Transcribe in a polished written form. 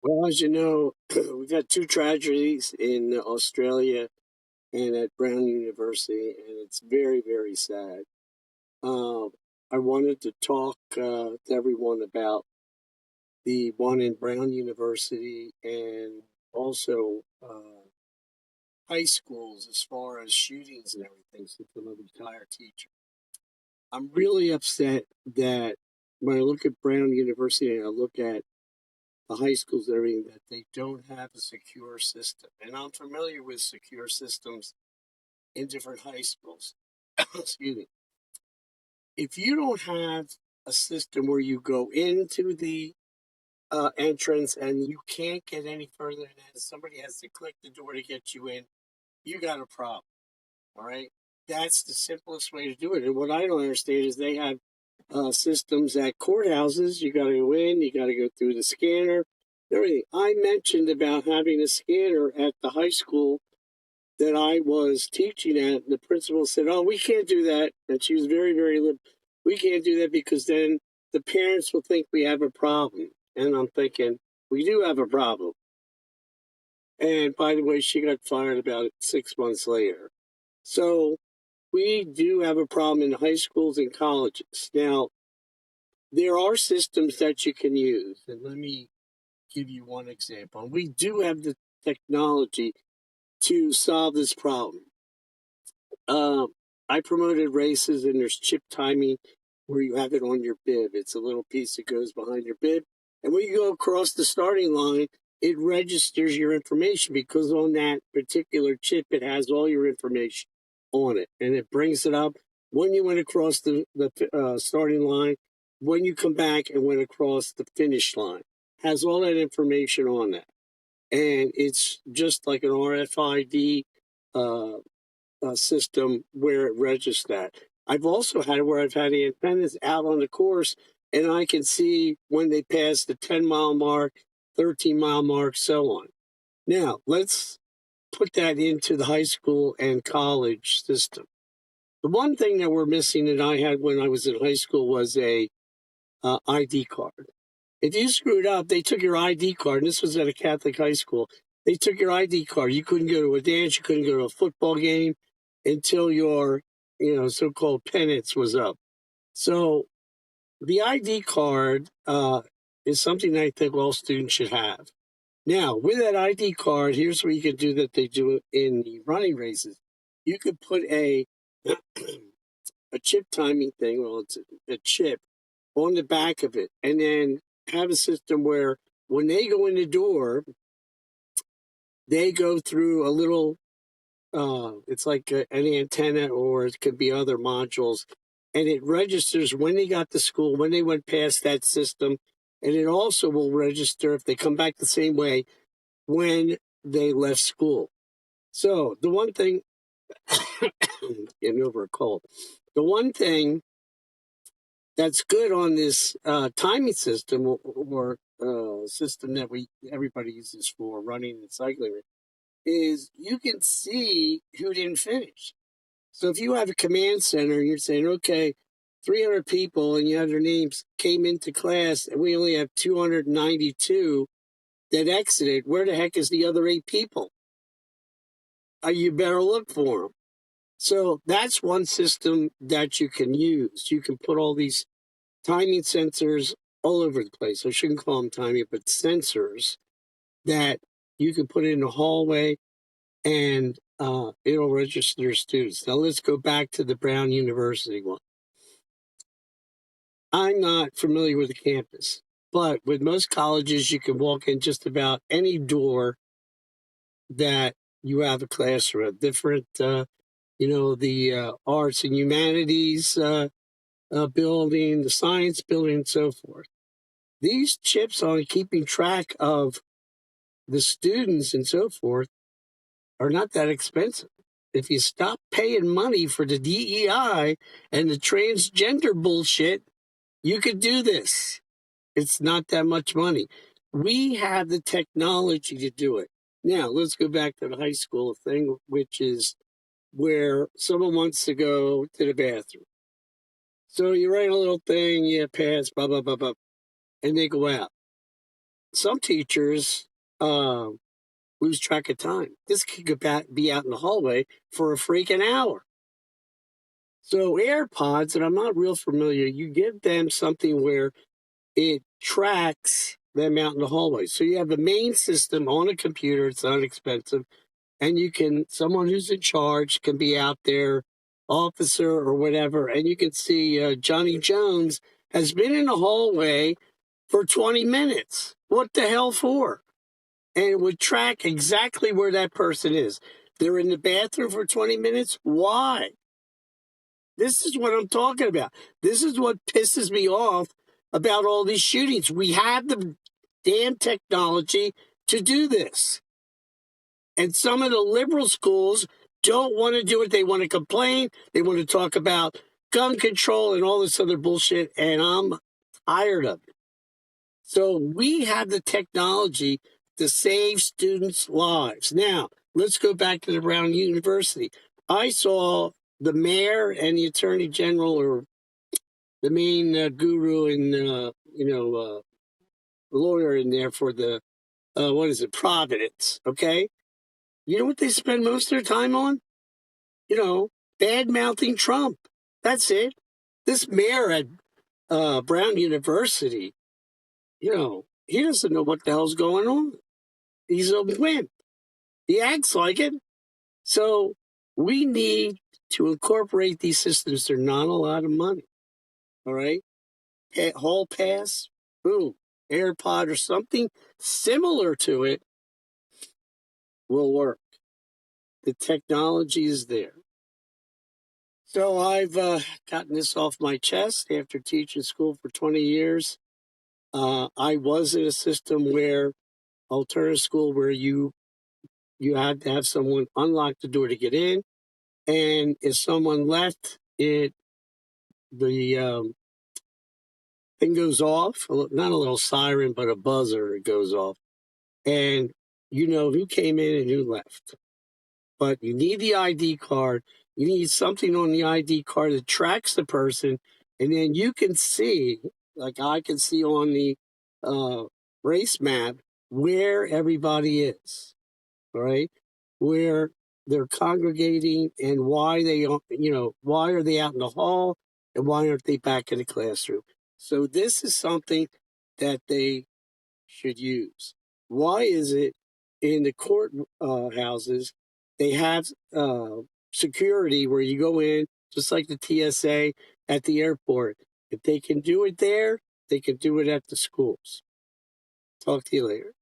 Well, as you know, we've had two tragedies in Australia and at Brown University, and it's very, very sad. Uh, I wanted to talk to everyone about the one in Brown University and also high schools as far as shootings and everything, since I'm a retired teacher. I'm really upset that when I look at Brown University and I look at the high schools and everything, that they don't have a secure system. And I'm familiar with secure systems in different high schools. Excuse me. If you don't have a system where you go into the entrance and you can't get any further than somebody has to click the door to get you in, you got a problem. All right. That's the simplest way to do it. And what I don't understand is they have systems at courthouses. You got to go in, you got to go through the scanner, everything. I mentioned about having a scanner at the high school that I was teaching at. And the principal said, "Oh, we can't do that." And she was very, very we can't do that because then the parents will think we have a problem. And I'm thinking, we do have a problem. And by the way, she got fired about 6 months later. So we do have a problem in high schools and colleges. Now, there are systems that you can use. And let me give you one example. We do have the technology to solve this problem. I promoted races, and there's chip timing where you have it on your bib. It's a little piece that goes behind your bib. And when you go across the starting line, it registers your information because on that particular chip, it has all your information on it. And it brings it up when you went across the starting line, when you come back and went across the finish line. Has all that information on that. And it's just like an RFID uh, system where it registers that. I've also had it where I've had antennas out on the course and I can see when they pass the 10-mile mark, 13-mile mark, so on. Now, let's put that into the high school and college system. The one thing that we're missing that I had when I was in high school was a ID card. If you screwed up, they took your ID card, and this was at a Catholic high school. They took your ID card. You couldn't go to a dance, you couldn't go to a football game until your, so-called penance was up. So the ID card is something I think all students should have. Now, with that ID card, here's what you can do that they do in the running races. You could put a a chip timing thing, well, it's a chip on the back of it, and then have a system where when they go in the door, they go through a little, it's like an antenna, or it could be other modules, and it registers when they got to school, when they went past that system, and it also will register if they come back the same way when they left school. So the one thing, getting over a cold, the one thing that's good on this timing system or system that everybody uses for running and cycling is you can see who didn't finish. So if you have a command center and you're saying, okay, 300 people and you have their names came into class and we only have 292 that exited, where the heck is the other 8 people? You better look for them. So that's one system that you can use. You can put all these timing sensors all over the place. I shouldn't call them timing, but sensors that you can put in the hallway and it'll register students. Now let's go back to the Brown University one. I'm not familiar with the campus, but with most colleges, you can walk in just about any door that you have a classroom, different, the arts and humanities building, the science building, and so forth. These chips on keeping track of the students and so forth are not that expensive. If you stop paying money for the DEI and the transgender bullshit, you could do this. It's not that much money. We have the technology to do it. Now, let's go back to the high school thing, which is where someone wants to go to the bathroom. So you write a little thing, pass, blah, blah, blah, blah, and they go out. some teachers lose track of time. This could be out in the hallway for a freaking hour. So AirPods, and I'm not real familiar, you give them something where it tracks them out in the hallway. So you have the main system on a computer. It's not expensive. And someone who's in charge can be out there, officer or whatever, and you can see Johnny Jones has been in the hallway for 20 minutes. What the hell for? And it would track exactly where that person is. They're in the bathroom for 20 minutes. Why? This is what I'm talking about. This is what pisses me off about all these shootings. We have the damn technology to do this. And some of the liberal schools don't want to do it. They want to complain. They want to talk about gun control and all this other bullshit. And I'm tired of it. So we have the technology to save students' lives. Now, let's go back to the Brown University. I saw the mayor and the attorney general, or the main guru and, lawyer in there for the, Providence, okay? You know what they spend most of their time on? Bad-mouthing Trump. That's it. This mayor at Brown University, he doesn't know what the hell's going on. He's a wimp. He acts like it. So we need to incorporate these systems. They're not a lot of money. All right? Hall pass, boom, AirPod or something similar to it will work. The technology is there. So I've gotten this off my chest after teaching school for 20 years. I was in a system where alternative school where you had to have someone unlock the door to get in, and if someone left, the thing goes off. Not a little siren, but a buzzer goes off, and you know who came in and who left. But you need the ID card. You need something on the ID card that tracks the person, and then you can see, like I can see on the race map, where everybody is. All right, where they're congregating and why why are they out in the hall and why aren't they back in the classroom? So this is something that they should use. Why is it in the court houses they have security where you go in just like the TSA at the airport? If they can do it there, they can do it at the schools. Talk to you later.